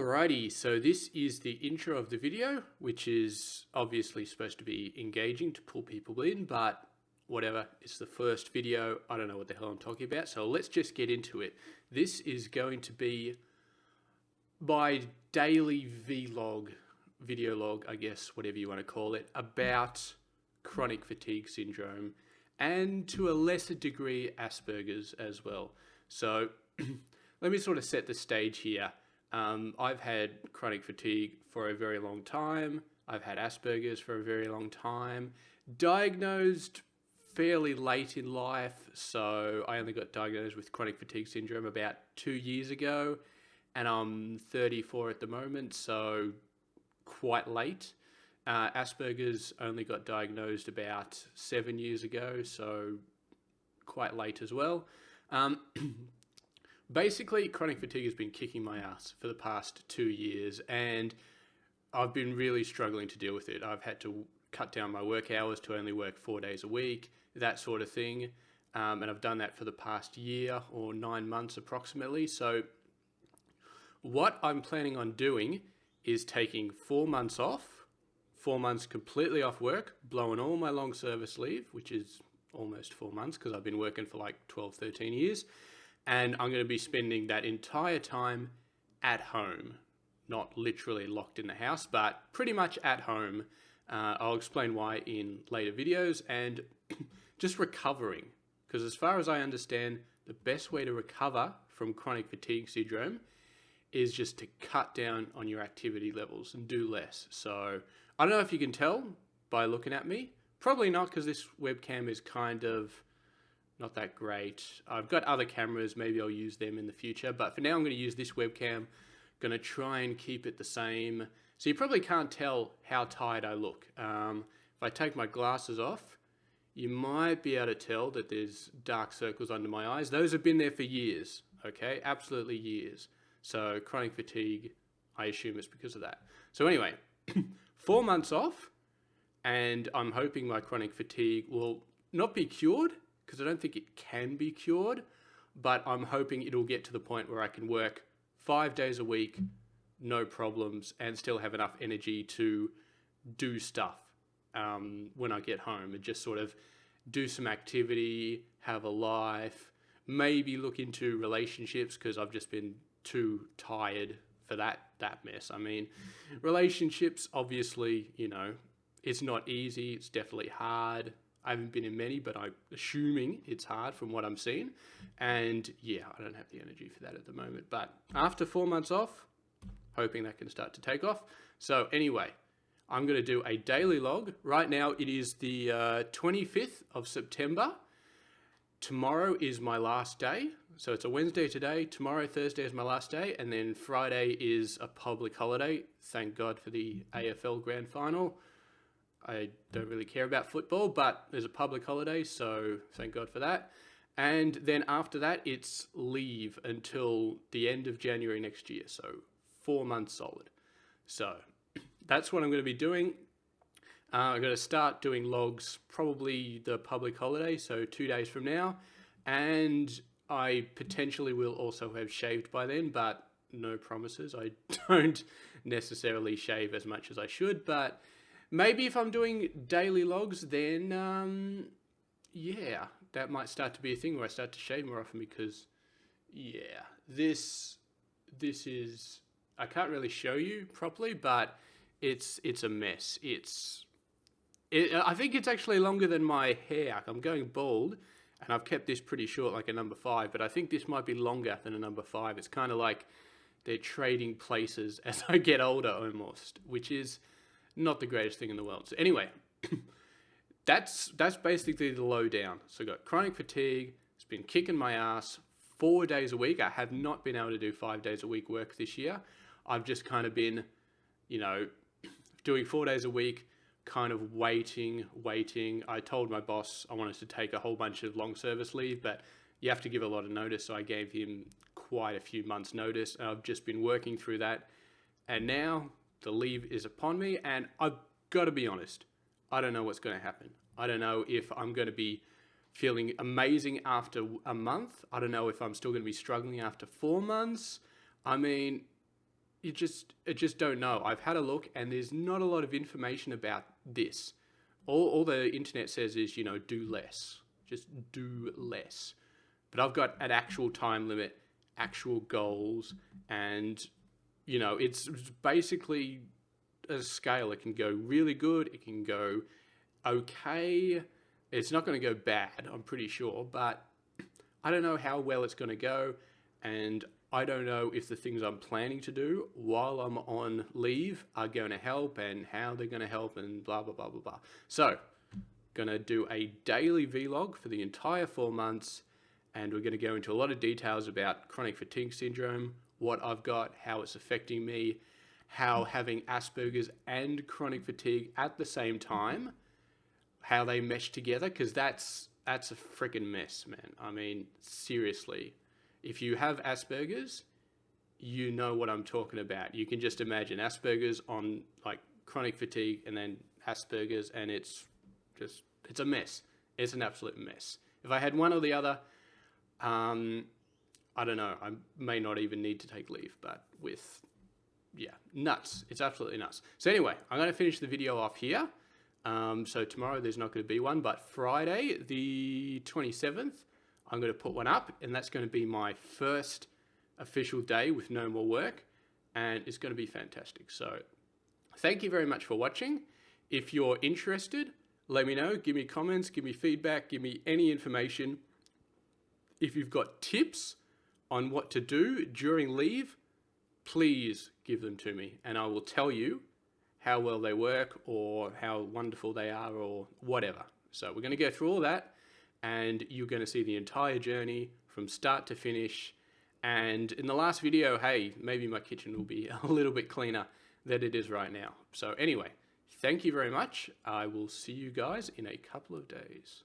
Alrighty, so this is the intro of the video, which is obviously supposed to be engaging to pull people in, but whatever, it's the first video, I don't know what the hell I'm talking about, so let's just get into it. This is going to be my daily vlog, video log, I guess, whatever you want to call it, about chronic fatigue syndrome and to a lesser degree Asperger's as well. So let me sort of set the stage here. I've had chronic fatigue for a very long time. I've had Asperger's for a very long time. Diagnosed fairly late in life, so I only got diagnosed with chronic fatigue syndrome about 2 years ago, and I'm 34 at the moment, so quite late. Asperger's only got diagnosed about 7 years ago, so quite late as well. Basically, chronic fatigue has been kicking my ass for the past 2 years, and I've been really struggling to deal with it. I've had to cut down my work hours to only work 4 days a week, that sort of thing. And I've done that for the past year or 9 months approximately. So what I'm planning on doing is taking 4 months off, 4 months completely off work, blowing all my long service leave, which is almost 4 months because I've been working for like 12, 13 years. And I'm going to be spending that entire time at home, not literally locked in the house, but pretty much at home. I'll explain why in later videos, and just recovering. Because as far as I understand, the best way to recover from chronic fatigue syndrome is just to cut down on your activity levels and do less. So I don't know if you can tell by looking at me. Probably not, because this webcam is kind of not that great. I've got other cameras, maybe I'll use them in the future, but for now I'm going to use this webcam. Going to try and keep it the same. So you probably can't tell how tired I look. If I take my glasses off, you might be able to tell that there's dark circles under my eyes. Those have been there for years, okay? Absolutely years. So chronic fatigue, I assume it's because of that. So anyway, 4 months off, and I'm hoping my chronic fatigue will not be cured, because I don't think it can be cured, but I'm hoping it'll get to the point where I can work 5 days a week, no problems, and still have enough energy to do stuff when I get home, and just sort of do some activity, have a life, maybe look into relationships, because I've just been too tired for that mess. I mean, relationships, obviously, you know, it's not easy, it's definitely hard. I haven't been in many, but I'm assuming it's hard from what I'm seeing. And yeah, I don't have the energy for that at the moment. But after 4 months off, hoping that can start to take off. So anyway, I'm going to do a daily log. Right now it is the 25th of September. Tomorrow is my last day. So it's a Wednesday today. Tomorrow, Thursday, is my last day. And then Friday is a public holiday. Thank God for the AFL Grand Final. I don't really care about football, but there's a public holiday, so thank God for that. And then after that, it's leave until the end of January next year, so 4 months solid. So that's what I'm going to be doing. I'm going to start doing logs probably the public holiday, so 2 days from now. And I potentially will also have shaved by then, but no promises. I don't necessarily shave as much as I should, but maybe if I'm doing daily logs, then, yeah, that might start to be a thing where I start to shave more often, because, yeah, this is, I can't really show you properly, but it's a mess. I think it's actually longer than my hair. I'm going bald, and I've kept this pretty short, like a number 5, but I think this might be longer than a number 5. It's kind of like they're trading places as I get older almost, which is not the greatest thing in the world. So anyway, that's basically the lowdown. So I got chronic fatigue. It's been kicking my ass 4 days a week. I have not been able to do 5 days a week work this year. I've just kind of been, you know, doing 4 days a week, kind of waiting. I told my boss I wanted to take a whole bunch of long service leave, but you have to give a lot of notice. So I gave him quite a few months notice, and I've just been working through that. And now the leave is upon me, and I've got to be honest, I don't know what's going to happen. I don't know if I'm going to be feeling amazing after a month. I don't know if I'm still going to be struggling after 4 months. I mean, I just don't know. I've had a look and there's not a lot of information about this. All the internet says is, you know, do less. Just do less. But I've got an actual time limit, actual goals, and, you know, it's basically a scale. It can go really good. It can go okay. It's not going to go bad, I'm pretty sure, but I don't know how well it's going to go. And I don't know if the things I'm planning to do while I'm on leave are going to help and how they're going to help and blah, blah, blah, blah, blah. So, going to do a daily vlog for the entire 4 months, and we're going to go into a lot of details about chronic fatigue syndrome, what I've got, how it's affecting me, how having Asperger's and chronic fatigue at the same time, how they mesh together, because that's a freaking mess, man. I mean, seriously. If you have Asperger's, you know what I'm talking about. You can just imagine Asperger's on like chronic fatigue and then Asperger's, and it's a mess. It's an absolute mess. If I had one or the other, I don't know. I may not even need to take leave, but nuts. It's absolutely nuts. So anyway, I'm going to finish the video off here. So tomorrow there's not going to be one, but Friday, the 27th, I'm going to put one up, and that's going to be my first official day with no more work, and it's going to be fantastic. So thank you very much for watching. If you're interested, let me know. Give me comments, give me feedback, give me any information. If you've got tips on what to do during leave, please give them to me, and I will tell you how well they work or how wonderful they are or whatever. So we're going to go through all that, and you're going to see the entire journey from start to finish. And in the last video, hey, maybe my kitchen will be a little bit cleaner than it is right now. So anyway, thank you very much. I will see you guys in a couple of days.